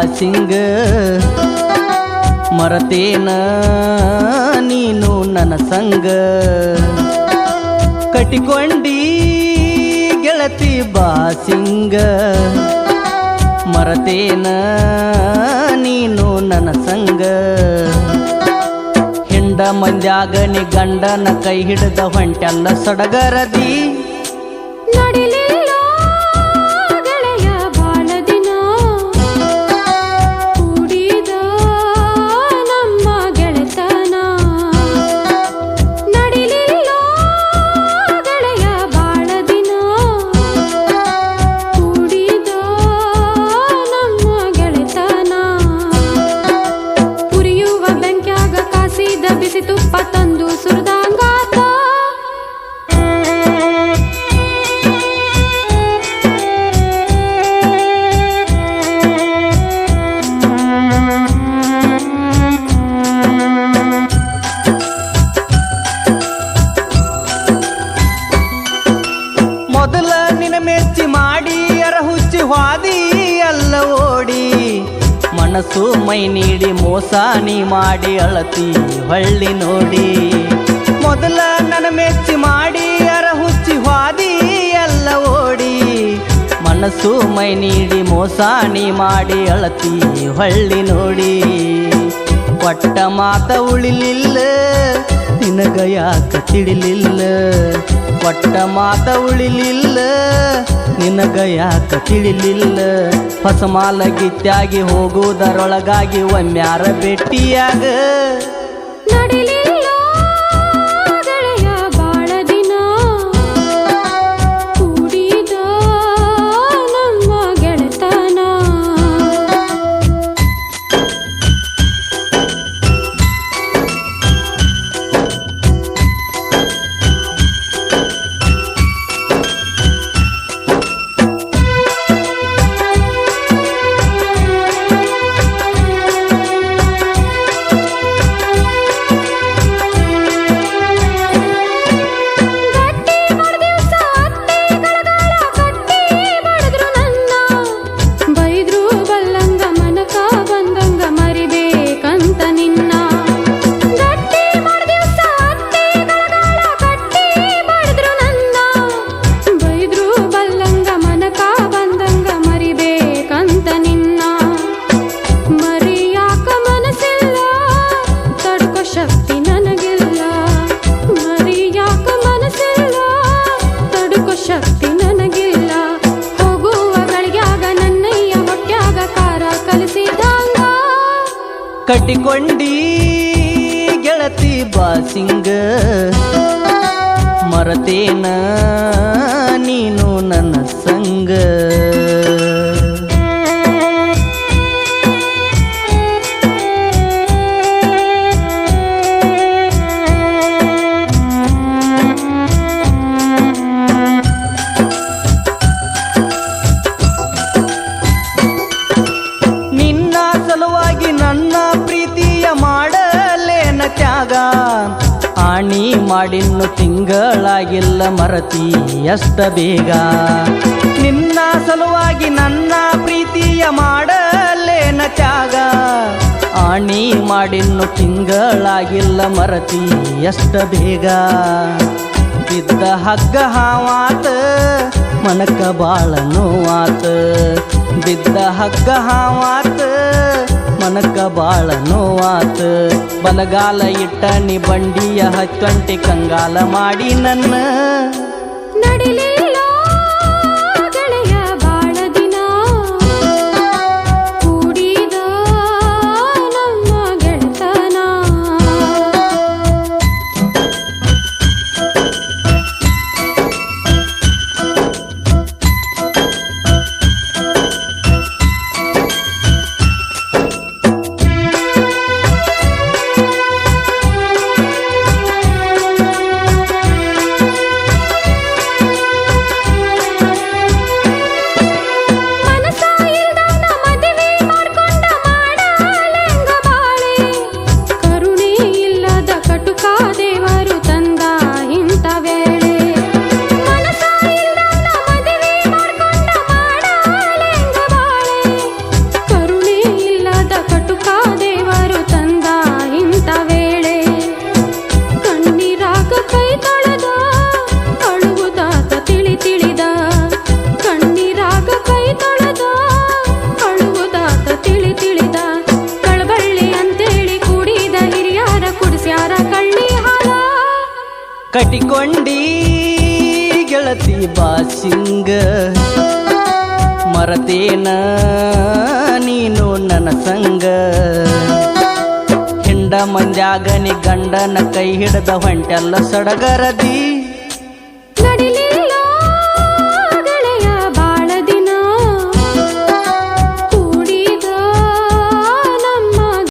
ಬಾಸಿಂಗ ಮರತೇನ ನೀನು ನನ್ನ ಸಂಗ ಕಟ್ಟಿಕೊಂಡಿ ಗೆಳತಿ ಬಾಸಿಂಗ ಮರತೇನ ನೀನು ನನ್ನ ಸಂಗ ಹಿಂಡ ಮಂದ್ಯಾಗ ನೀ ಗಂಡನ ಕೈ ಹಿಡಿದ ಹೊಂಟೆಲ್ಲ ಸಡಗರದಿ ತುಪ್ಪ ತಂದು ಸುರದಾಂಗಾತ ಮೊದಲ ನಿನ ಮೆಚ್ಚಿ ಮಾಡಿ ಅರಹುಚ್ಚಿ ಹಾದಿ ಎಲ್ಲ ಓಡಿ ಮನಸ್ಸು ಮೈ ನೀಡಿ ಮೋಸ ನೀ ಮಾಡಿ ಅಳತಿ ಹೊಳ್ಳಿ ನೋಡಿ ಮೊದಲ ನನ್ನ ಮೆಚ್ಚಿ ಮಾಡಿ ಅರಹುಚ್ಚಿ ಹಾದಿ ಎಲ್ಲ ಓಡಿ ಮನಸ್ಸು ಮೈ ನೀಡಿ ಮೋಸ ನೀ ಮಾಡಿ ಅಳತಿ ಹೊಳ್ಳಿ ನೋಡಿ ಕೊಟ್ಟ ಮಾತ ಉಳಿಲಿಲ್ಲ ನಿನಗ ಯಾಕ ತಿಳಿಲಿಲ್ಲ ಕೊಟ್ಟ ಮಾತ ಉಳಿಲಿಲ್ಲ ನಿನಗ ಯಾಕ ತಿಳಿಲಿಲ್ಲ ಹೊಸ ಮಾಲ ಗಿತ್ಯಾಗಿ ಹೋಗುವುದರೊಳಗಾಗಿ ಒಮ್ಮ್ಯಾರ ಭೇಟಿಯಾಗ ಗೆಳೆಯ ಬಾಳ ದಿನ ಕೂಡಿದ ನಮ್ಮ ಗೆಳೆತನ ಶಕ್ತಿ ನನಗಿಲ್ಲ ಹೋಗುವ ಗಳಿಗ್ಯಾಗ ನನ್ನಯ್ಯ ಹೊಟ್ಯಾಗ ಕಾರ ಕಲಿಸಿದಂಗ ಕಟ್ಟಿಕೊಂಡಿ ಗೆಳತಿ ಬಾಸಿಂಗ ಮರತೇನ ನೀನು ನನ್ನ ಸಂಗ ನನ್ನ ಪ್ರೀತಿಯ ಮಾಡಲೇನ ತ್ಯಾಗ ಆಣಿ ಮಾಡಿನ್ನು ತಿಂಗಳಾಗಿಲ್ಲ ಮರತಿ ಎಷ್ಟ ಬೇಗ ನಿನ್ನ ಸಲುವಾಗಿ ನನ್ನ ಪ್ರೀತಿಯ ಮಾಡಲೇನ ತ್ಯಾಗ ಆಣಿ ಮಾಡಿನ್ನು ತಿಂಗಳಾಗಿಲ್ಲ ಮರತಿ ಎಷ್ಟ ಬೇಗ ಬಿದ್ದ ಹಗ್ಗ ಹಾವಾತ ಮನಕ ಬಾಳ ನೋವಾತ ಬಿದ್ದ ಹಗ್ಗ ಹಾವಾತ ಮನಕ ಬಾಳ ನೋವಾತ ಬಲಗಾಲ ಇಟ್ಟ ನೀ ಬಂಡಿಯ ಹತ್ತಂಟಿ ಕಂಗಾಲ ಮಾಡಿ ನನ್ನ ನಡಿಲಿಲ್ಲ ಗೆಳೆಯ ಬಾಳ ದಿನ ಕೂಡಿದ ನಮ್ಮ ಗೆಳೆತನ ಕಟಿಕೊಂಡಿ ಗೆಳತಿ ಬಾಸಿಂಗ ಮರತೇನ ನೀನು ನನ್ನ ಸಂಗ ಹಿಂಡ ಮಂದ್ಯಾಗ ನೀ ಗಂಡನ ಕೈ ಹಿಡ್ದ ಹೊಂಟೆಲ್ಲ ಸಡಗರದಿ ನಡಿಲಿಲ್ಲ